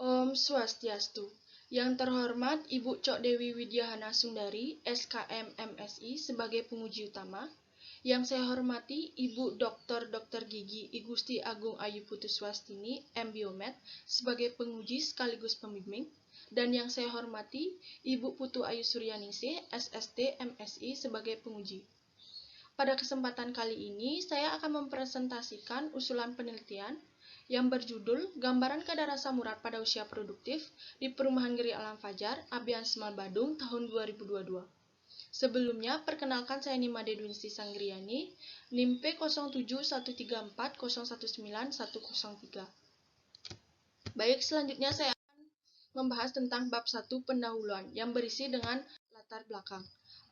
Om Swastiastu. Yang terhormat Ibu Cok Dewi Widyahana Sundari, SKM MSI sebagai penguji utama. Yang saya hormati Ibu Dr. Gigi Igusti Agung Ayu Putuswastini, MBiomed, sebagai penguji sekaligus pembimbing. Dan yang saya hormati Ibu Putu Ayu Suryaningsih, SST MSI sebagai penguji. Pada kesempatan kali ini, saya akan mempresentasikan usulan penelitian yang berjudul Gambaran Kadar Asam Urat pada Usia Produktif di Perumahan Geri Alam Fajar, Abian Semal Badung, tahun 2022. Sebelumnya, perkenalkan saya Nima Dedwinsti Sanggriani, NIM P071340191103. Baik, selanjutnya saya akan membahas tentang bab 1 pendahuluan yang berisi dengan latar belakang.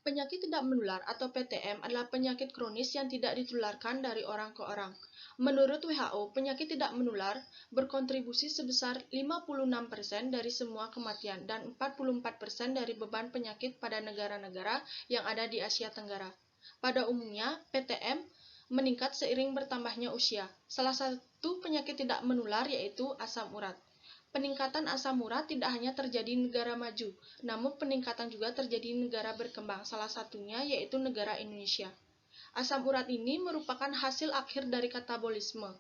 Penyakit tidak menular atau PTM adalah penyakit kronis yang tidak ditularkan dari orang ke orang. Menurut WHO, penyakit tidak menular berkontribusi sebesar 56% dari semua kematian dan 44% dari beban penyakit pada negara-negara yang ada di Asia Tenggara. Pada umumnya, PTM meningkat seiring bertambahnya usia. Salah satu penyakit tidak menular yaitu asam urat. Peningkatan asam urat tidak hanya terjadi di negara maju, namun peningkatan juga terjadi di negara berkembang, salah satunya yaitu negara Indonesia. Asam urat ini merupakan hasil akhir dari katabolisme.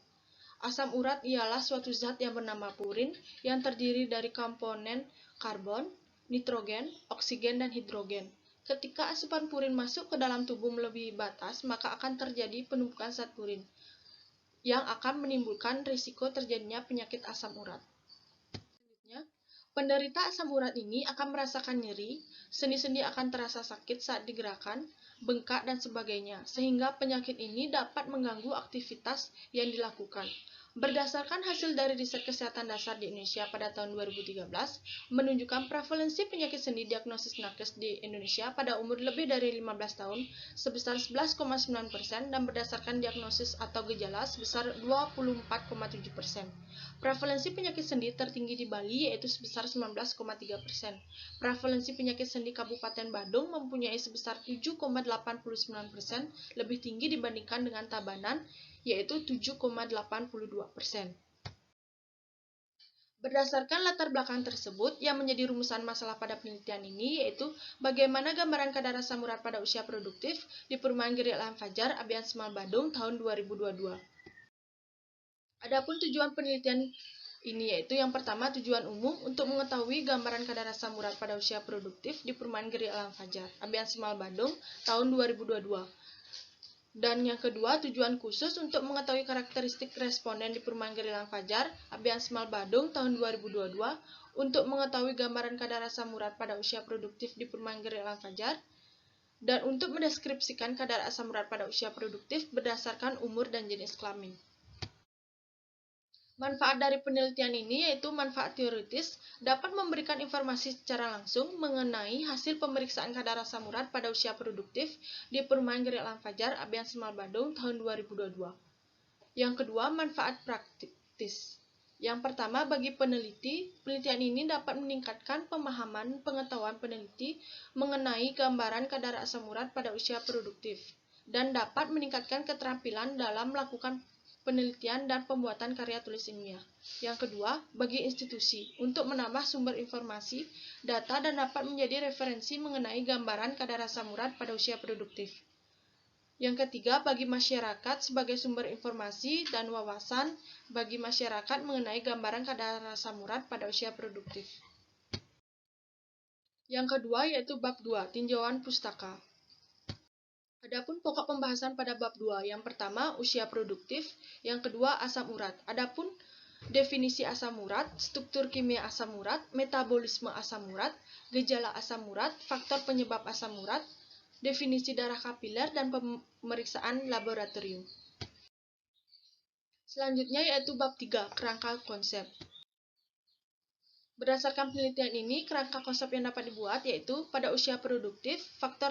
Asam urat ialah suatu zat yang bernama purin yang terdiri dari komponen karbon, nitrogen, oksigen, dan hidrogen. Ketika asupan purin masuk ke dalam tubuh melebihi batas, maka akan terjadi penumpukan zat purin yang akan menimbulkan risiko terjadinya penyakit asam urat. Penderita asam urat ini akan merasakan nyeri, sendi-sendi akan terasa sakit saat digerakkan, bengkak, dan sebagainya, sehingga penyakit ini dapat mengganggu aktivitas yang dilakukan. Berdasarkan hasil dari riset kesehatan dasar di Indonesia pada tahun 2013, menunjukkan prevalensi penyakit sendi diagnosis nakes di Indonesia pada umur lebih dari 15 tahun sebesar 11,9% dan berdasarkan diagnosis atau gejala sebesar 24,7%. Prevalensi penyakit sendi tertinggi di Bali yaitu sebesar 19,3%. Prevalensi penyakit sendi Kabupaten Badung mempunyai sebesar 7,89%, lebih tinggi dibandingkan dengan Tabanan yaitu 7,82%. Berdasarkan latar belakang tersebut, yang menjadi rumusan masalah pada penelitian ini yaitu bagaimana gambaran kadar asam urat pada usia produktif di Perumahan Geri Alam Fajar, Abian Semal Badung tahun 2022. Adapun tujuan penelitian ini yaitu yang pertama tujuan umum untuk mengetahui gambaran kadar asam urat pada usia produktif di Perumahan Geri Alam Fajar, Abian Semal Badung tahun 2022. Dan yang kedua, tujuan khusus untuk mengetahui karakteristik responden di Perumahan Geri Alam Fajar, Abian Semal Badung tahun 2022 untuk mengetahui gambaran kadar asam urat pada usia produktif di Perumahan Geri Alam Fajar, dan untuk mendeskripsikan kadar asam urat pada usia produktif berdasarkan umur dan jenis kelamin. Manfaat dari penelitian ini yaitu manfaat teoritis dapat memberikan informasi secara langsung mengenai hasil pemeriksaan kadar asam urat pada usia produktif di Perumahan Geri Alam Fajar, Abian Semal Badung tahun 2022. Yang kedua, manfaat praktis. Yang pertama, bagi peneliti, penelitian ini dapat meningkatkan pemahaman pengetahuan peneliti mengenai gambaran kadar asam urat pada usia produktif dan dapat meningkatkan keterampilan dalam melakukan penelitian dan pembuatan karya tulis ilmiah. Yang kedua, bagi institusi untuk menambah sumber informasi, data, dan dapat menjadi referensi mengenai gambaran kadar asam urat pada usia produktif. Yang ketiga, bagi masyarakat sebagai sumber informasi dan wawasan bagi masyarakat mengenai gambaran kadar asam urat pada usia produktif. Yang kedua yaitu bab 2, tinjauan pustaka. Adapun pokok pembahasan pada bab 2, yang pertama usia produktif, yang kedua asam urat. Adapun definisi asam urat, struktur kimia asam urat, metabolisme asam urat, gejala asam urat, faktor penyebab asam urat, definisi darah kapiler, dan pemeriksaan laboratorium. Selanjutnya yaitu bab 3, kerangka konsep. Berdasarkan penelitian ini, kerangka konsep yang dapat dibuat yaitu pada usia produktif, faktor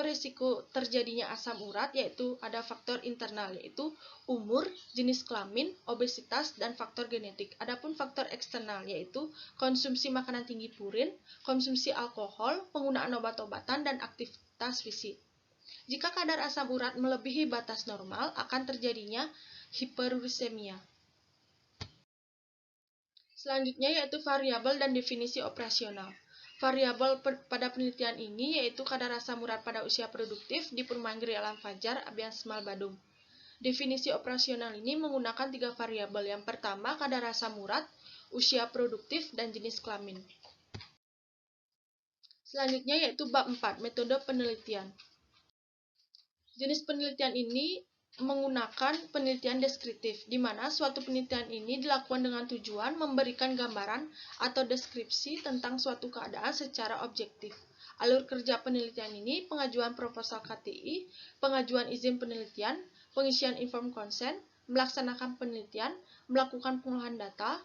risiko terjadinya asam urat yaitu ada faktor internal yaitu umur, jenis kelamin, obesitas, dan faktor genetik. Adapun faktor eksternal yaitu konsumsi makanan tinggi purin, konsumsi alkohol, penggunaan obat-obatan, dan aktivitas fisik. Jika kadar asam urat melebihi batas normal, akan terjadinya hiperuricemia. Selanjutnya yaitu variabel dan definisi operasional. Variabel pada penelitian ini yaitu kadar asam urat pada usia produktif di Perumahan Geri Alam Fajar, Abian Semal, Badung. Definisi operasional ini menggunakan 3 variabel. Yang pertama, kadar asam urat, usia produktif, dan jenis kelamin. Selanjutnya yaitu bab 4, metode penelitian. Jenis penelitian ini menggunakan penelitian deskriptif, di mana suatu penelitian ini dilakukan dengan tujuan memberikan gambaran atau deskripsi tentang suatu keadaan secara objektif. Alur kerja penelitian ini pengajuan proposal KTI, pengajuan izin penelitian, pengisian inform consent, melaksanakan penelitian, melakukan pengolahan data,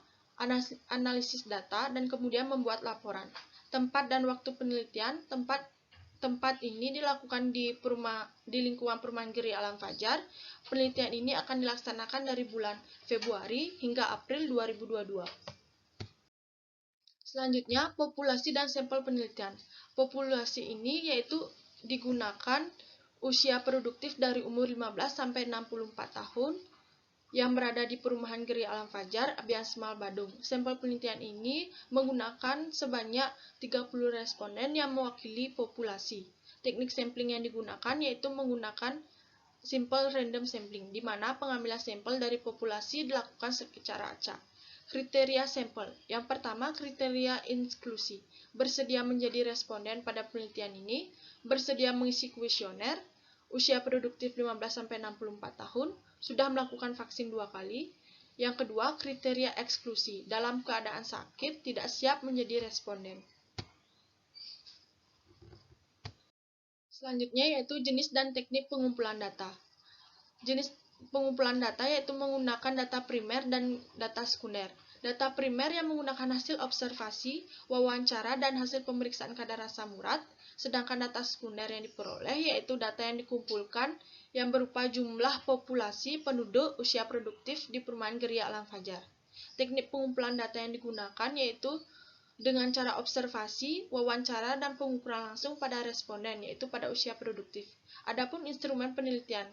analisis data, dan kemudian membuat laporan. Tempat dan waktu penelitian, tempat ini dilakukan di lingkungan Perumahan Geri Alam Fajar. Penelitian ini akan dilaksanakan dari bulan Februari hingga April 2022. Selanjutnya, populasi dan sampel penelitian. Populasi ini yaitu digunakan usia produktif dari umur 15 sampai 64 tahun yang berada di Perumahan Geri Alam Fajar, Abian Semal, Badung. Sampel penelitian ini menggunakan sebanyak 30 responden yang mewakili populasi. Teknik sampling yang digunakan yaitu menggunakan simple random sampling, di mana pengambilan sampel dari populasi dilakukan secara acak. Kriteria sampel. Yang pertama, kriteria inklusi. Bersedia menjadi responden pada penelitian ini, bersedia mengisi kuesioner, usia produktif 15-64 tahun, sudah melakukan vaksin 2 kali. Yang kedua, kriteria eksklusi. Dalam keadaan sakit, tidak siap menjadi responden. Selanjutnya yaitu jenis dan teknik pengumpulan data. Jenis pengumpulan data yaitu menggunakan data primer dan data sekunder. Data primer yang menggunakan hasil observasi, wawancara, dan hasil pemeriksaan kadar asam urat, sedangkan data sekunder yang diperoleh yaitu data yang dikumpulkan yang berupa jumlah populasi penduduk usia produktif di Perumahan Geri Alam Fajar. Teknik pengumpulan data yang digunakan yaitu dengan cara observasi, wawancara, dan pengukuran langsung pada responden, yaitu pada usia produktif. Adapun instrumen penelitian,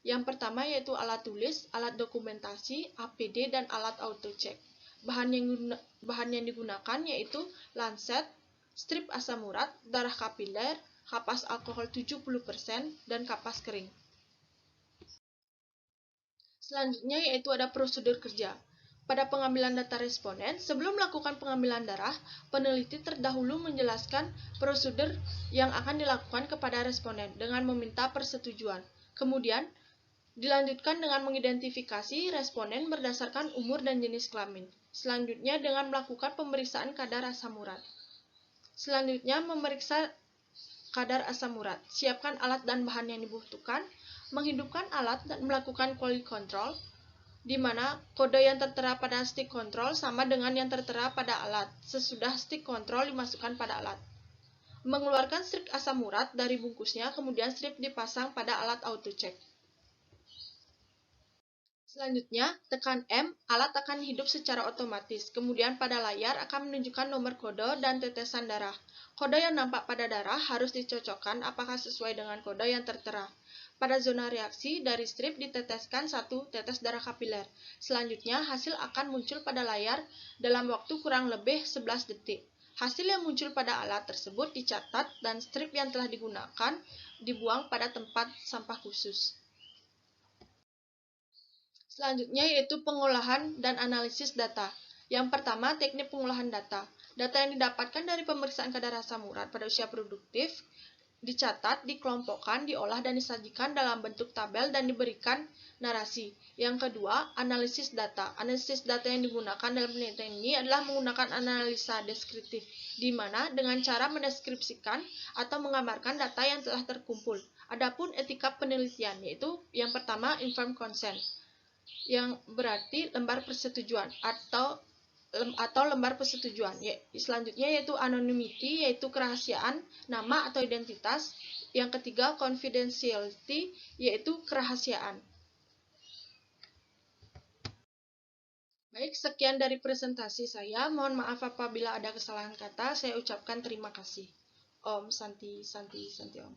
yang pertama yaitu alat tulis, alat dokumentasi, APD, dan alat auto-check. Bahan yang digunakan yaitu lancet, strip asam urat, darah kapiler, kapas alkohol 70%, dan kapas kering. Selanjutnya yaitu ada prosedur kerja. Pada pengambilan data responden, sebelum melakukan pengambilan darah, peneliti terdahulu menjelaskan prosedur yang akan dilakukan kepada responden dengan meminta persetujuan. Kemudian, dilanjutkan dengan mengidentifikasi responden berdasarkan umur dan jenis kelamin. Selanjutnya dengan melakukan pemeriksaan kadar asam urat. Selanjutnya memeriksa kadar asam urat. Siapkan alat dan bahan yang dibutuhkan. Menghidupkan alat dan melakukan quality control, di mana kode yang tertera pada stick control sama dengan yang tertera pada alat. Sesudah stick control dimasukkan pada alat. Mengeluarkan strip asam urat dari bungkusnya, kemudian strip dipasang pada alat auto check. Selanjutnya, tekan M, alat akan hidup secara otomatis. Kemudian pada layar akan menunjukkan nomor kode dan tetesan darah. Kode yang nampak pada darah harus dicocokkan apakah sesuai dengan kode yang tertera. Pada zona reaksi, dari strip diteteskan 1 tetes darah kapiler. Selanjutnya, hasil akan muncul pada layar dalam waktu kurang lebih 11 detik. Hasil yang muncul pada alat tersebut dicatat dan strip yang telah digunakan dibuang pada tempat sampah khusus. Selanjutnya yaitu pengolahan dan analisis data. Yang pertama, teknik pengolahan data. Data yang didapatkan dari pemeriksaan kadar asam urat pada usia produktif dicatat, dikelompokkan, diolah, dan disajikan dalam bentuk tabel dan diberikan narasi. Yang kedua, analisis data. Analisis data yang digunakan dalam penelitian ini adalah menggunakan analisa deskriptif, di mana dengan cara mendeskripsikan atau menggambarkan data yang telah terkumpul. Adapun etika penelitian, yaitu yang pertama, informed consent, yang berarti lembar persetujuan atau lembar persetujuan. Selanjutnya yaitu anonymity, yaitu kerahasiaan nama atau identitas. Yang ketiga confidentiality, yaitu kerahasiaan. Baik, sekian dari presentasi saya. Mohon maaf apabila ada kesalahan kata. Saya ucapkan terima kasih. Om Santi Santi Santi Om.